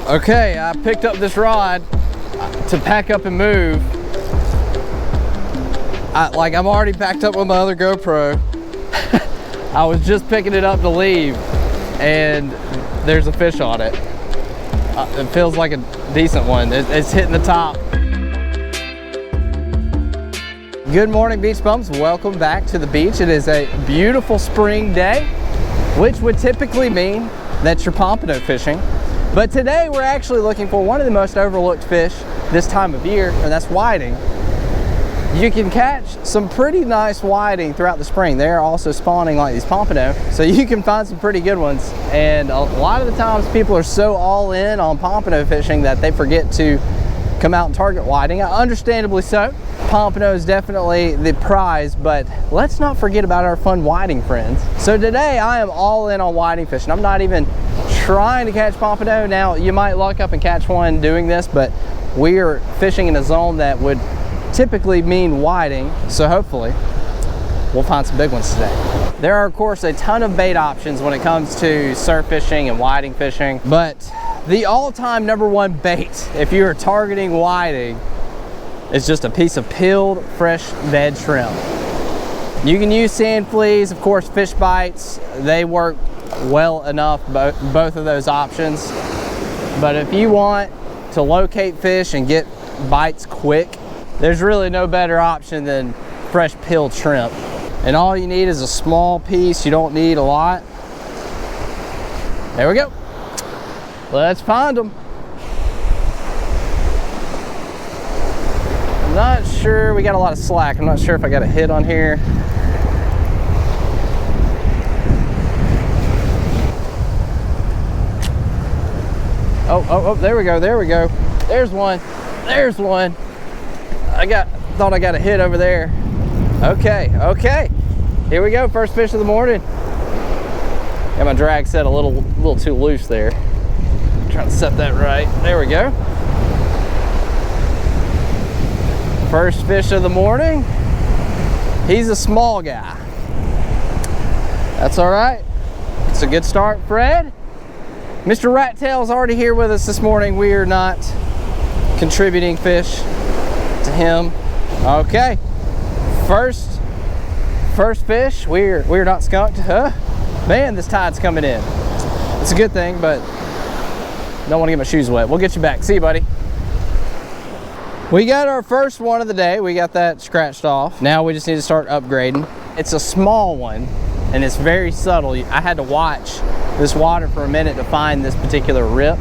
Okay, I picked up this rod to pack up and move. I'm already packed up with my other GoPro. I was just picking it up to leave, and there's a fish on it. It feels like a decent one. It's hitting the top. Good morning, beach bums. Welcome back to the beach. It is a beautiful spring day, which would typically mean that you're pompano fishing. But today we're actually looking for one of the most overlooked fish this time of year, and that's whiting. You can catch some pretty nice whiting throughout the spring. They're also spawning like these pompano, so you can find some pretty good ones. And a lot of the times people are so all in on pompano fishing that they forget to come out and target whiting. Understandably so. Pompano is definitely the prize, but let's not forget about our fun whiting friends. So today I am all in on whiting fishing. I'm not even trying to catch pompano. Now you might luck up and catch one doing this, but we are fishing in a zone that would typically mean whiting, so hopefully we'll find some big ones today. There are of course a ton of bait options when it comes to surf fishing and whiting fishing, but the all-time #1 bait if you are targeting whiting is just a piece of peeled fresh bed shrimp. You can use sand fleas, of course fish bites, they work well enough, both of those options. But if you want to locate fish and get bites quick, there's really no better option than fresh peeled shrimp. And all you need is a small piece. You don't need a lot. There we go. Let's find them. I'm not sure, we got a lot of slack. I'm not sure if I got a hit on here. Oh, there we go, there we go. There's one, there's one. Thought I got a hit over there. Okay. Here we go, first fish of the morning. Got my drag set a little too loose there. Trying to set that right. There we go. First fish of the morning. He's a small guy. That's all right. It's a good start, Fred. Mr. Rattail's already here with us this morning. We are not contributing fish to him. Okay, first fish. We're not skunked, huh? Man, this tide's coming in. It's a good thing, but don't want to get my shoes wet. We'll get you back. See you, buddy. We got our first one of the day. We got that scratched off. Now we just need to start upgrading. It's a small one and it's very subtle. I had to watch this water for a minute to find this particular rip.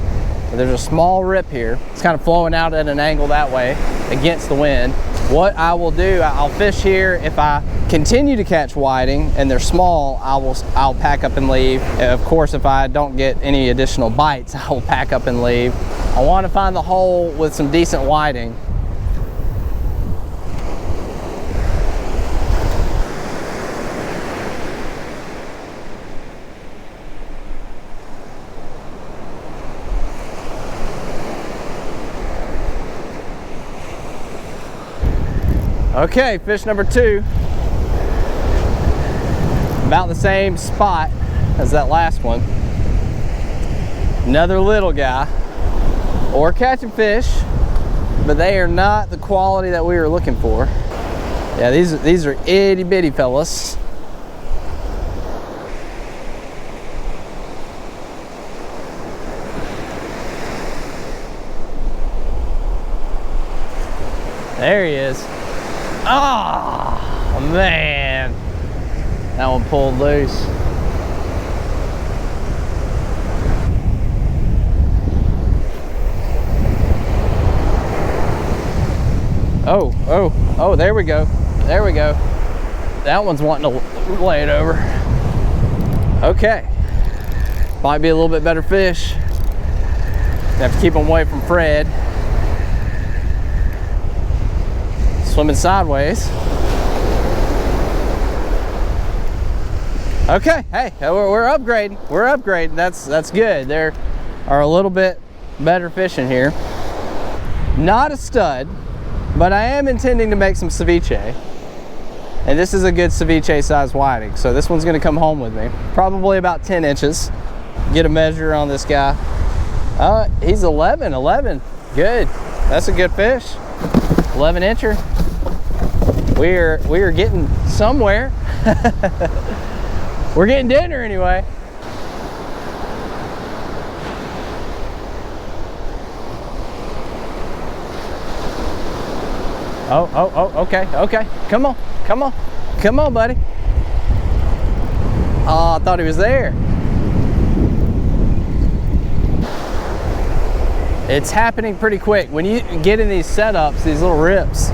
There's a small rip here. It's kind of flowing out at an angle that way against the wind. What I will do, I'll fish here. If I continue to catch whiting and they're small, I'll pack up and leave. Of course, if I don't get any additional bites, I will pack up and leave. I want to find the hole with some decent whiting. Okay, fish number 2. About the same spot as that last one. Another little guy. Or catching fish, but they are not the quality that we were looking for. Yeah, these are itty bitty fellas. There he is. Oh man, that one pulled loose. Oh, there we go. That one's wanting to lay it over. Okay, might be a little bit better fish. Have to keep them away from Fred. Swimming sideways. Okay, hey, we're upgrading. That's good. There are a little bit better fish in here. Not a stud, but I am intending to make some ceviche. And this is a good ceviche size whiting. So this one's gonna come home with me. Probably about 10 inches. Get a measure on this guy. He's 11. Good. That's a good fish. 11 incher. We are getting somewhere. We're getting dinner anyway. Oh, okay. Come on, buddy. Oh, I thought he was there. It's happening pretty quick. When you get in these setups, these little rips,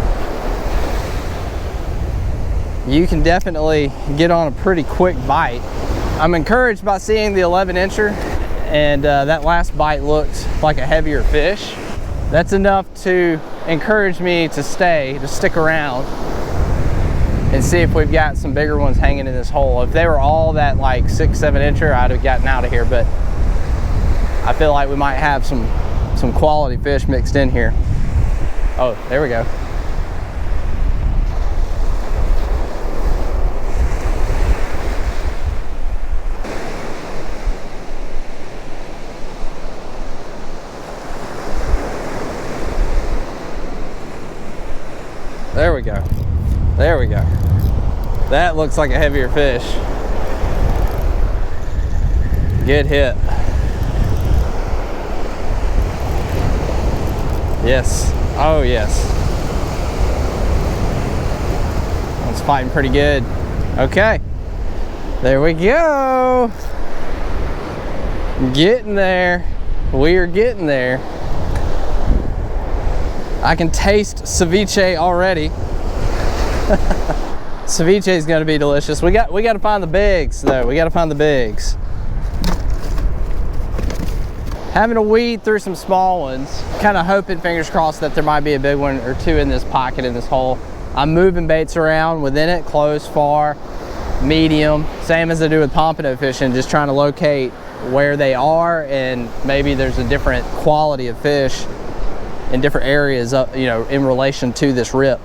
you can definitely get on a pretty quick bite. I'm encouraged by seeing the 11 incher, and that last bite looked like a heavier fish. That's enough to encourage me to stick around and see if we've got some bigger ones hanging in this hole. If they were all that like 6-7 incher, I'd have gotten out of here, but I feel like we might have some quality fish mixed in here. Oh, there we go. There we go. There we go. That looks like a heavier fish. Good hit. Yes. Oh, yes. One's fighting pretty good. Okay. There we go. Getting there. We are getting there. I can taste ceviche already. Ceviche is going to be delicious. We got to find the bigs though. We got to find the bigs. Having to weed through some small ones, kind of hoping, fingers crossed, that there might be a big one or two in this pocket, in this hole. I'm moving baits around within it, close, far, medium, same as I do with pompano fishing, just trying to locate where they are, and maybe there's a different quality of fish in different areas, you know, in relation to this rip.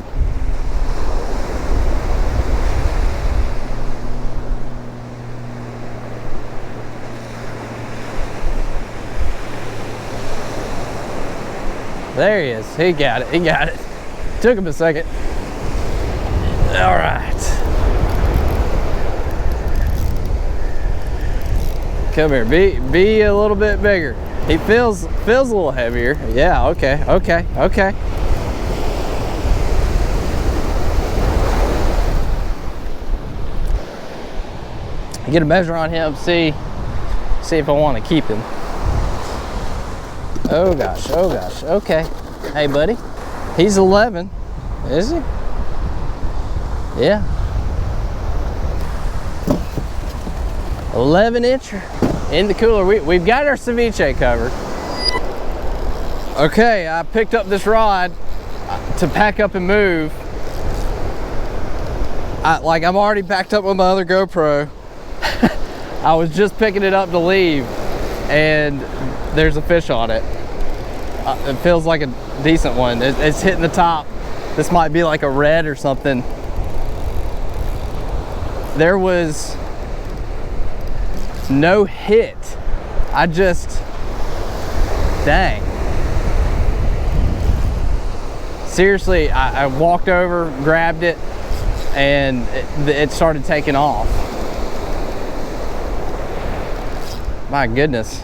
There he is. He got it. He got it. Took him a second. All right. Come here. Be a little bit bigger. He feels a little heavier. Yeah. Okay. Get a measure on him. See if I want to keep him. Oh gosh, okay. Hey buddy, he's 11, is he? Yeah. 11 incher in the cooler. We've got our ceviche covered. Okay, I picked up this rod to pack up and move. I'm already packed up with my other GoPro. I was just picking it up to leave, and there's a fish on it. It feels like a decent one. It's hitting the top. This might be like a red or something. There was no hit. Dang. Seriously, I walked over, grabbed it, and it started taking off. My goodness.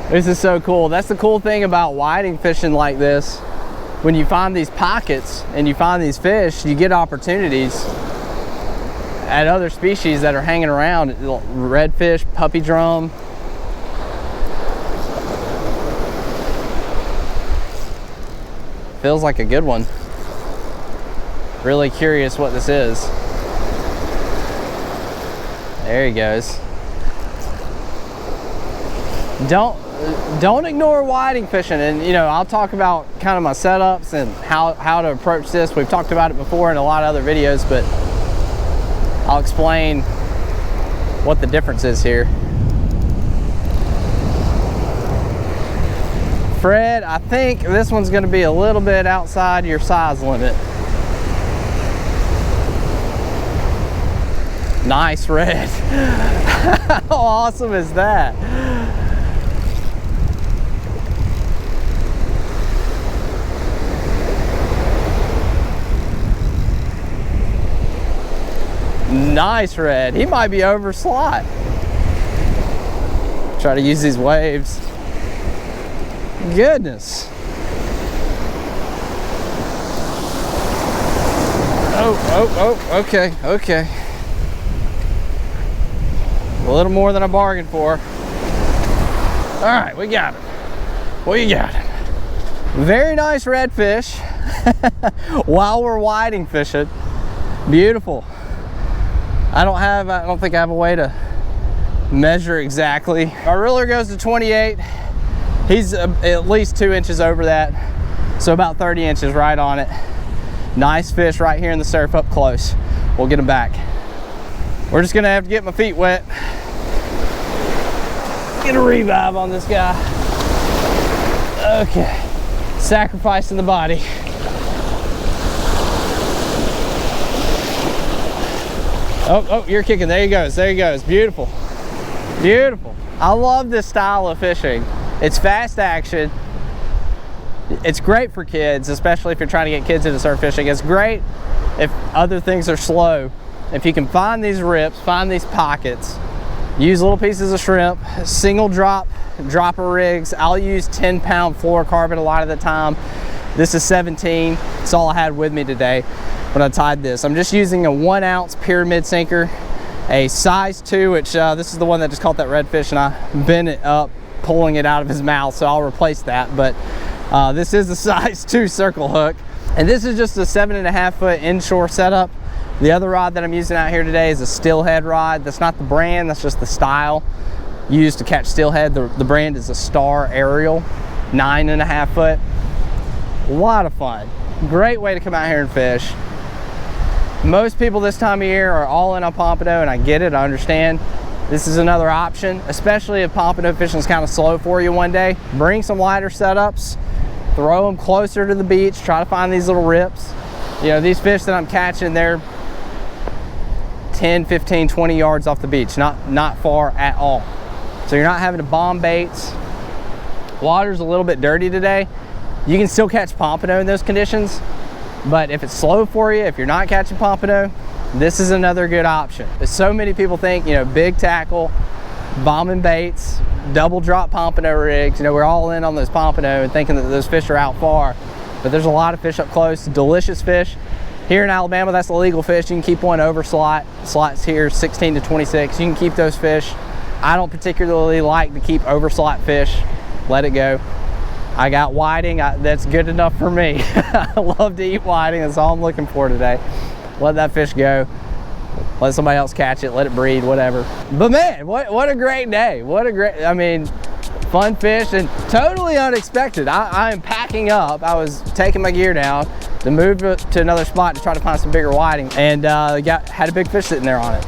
This is so cool. That's the cool thing about whiting fishing like this. When you find these pockets and you find these fish, you get opportunities at other species that are hanging around. Redfish, puppy drum. Feels like a good one. Really curious what this is. There he goes. Don't ignore whiting fishing, and you know, I'll talk about kind of my setups and how to approach this. We've talked about it before in a lot of other videos, but I'll explain what the difference is here. Fred, I think this one's going to be a little bit outside your size limit. Nice red. How awesome is that? Nice red. He might be over slot. Try to use these waves. Goodness. Oh, okay, okay. A little more than I bargained for. All right, we got it. We got it. Very nice redfish while we're whiting fishing. Beautiful. I don't think I have a way to measure exactly. Our ruler goes to 28. He's at least 2 inches over that. So about 30 inches right on it. Nice fish right here in the surf up close. We'll get him back. We're just gonna have to get my feet wet. Get a revive on this guy. Okay, sacrificing the body. Oh, you're kicking, there he goes, there he goes. Beautiful, beautiful. I love this style of fishing. It's fast action. It's great for kids, especially if you're trying to get kids into surf fishing. It's great if other things are slow. If you can find these rips, find these pockets, use little pieces of shrimp, single dropper rigs. I'll use 10-pound fluorocarbon a lot of the time. This is 17. That's all I had with me today when I tied this. I'm just using a 1 ounce pyramid sinker, a size 2, which this is the one that just caught that redfish and I bent it up, pulling it out of his mouth, so I'll replace that. But this is a size 2 circle hook. And this is just a 7.5 foot inshore setup. The other rod that I'm using out here today is a steelhead rod. That's not the brand, that's just the style used to catch steelhead. The brand is a Star Aerial, 9.5 foot. A lot of fun. Great way to come out here and fish. Most people this time of year are all in on pompano, and I get it, I understand. This is another option, especially if pompano fishing is kind of slow for you one day. Bring some lighter setups, throw them closer to the beach, try to find these little rips. You know, these fish that I'm catching, they're 10, 15, 20 yards off the beach, not far at all. So you're not having to bomb baits. Water's a little bit dirty today. You can still catch pompano in those conditions, but if it's slow for you, if you're not catching pompano, this is another good option. But so many people think, you know, big tackle, bombing baits, double drop pompano rigs, you know, we're all in on those pompano and thinking that those fish are out far, but there's a lot of fish up close, delicious fish. Here in Alabama, that's a legal fish. You can keep one over slot. Slots here 16 to 26. You can keep those fish. I don't particularly like to keep over slot fish. Let it go. I got whiting, that's good enough for me. I love to eat whiting, that's all I'm looking for today. Let that fish go. Let somebody else catch it, let it breed, whatever. But man, what a great day. What a great, I mean, fun fish and totally unexpected. I am packing up. I was taking my gear down to move to another spot to try to find some bigger whiting, and had a big fish sitting there on it.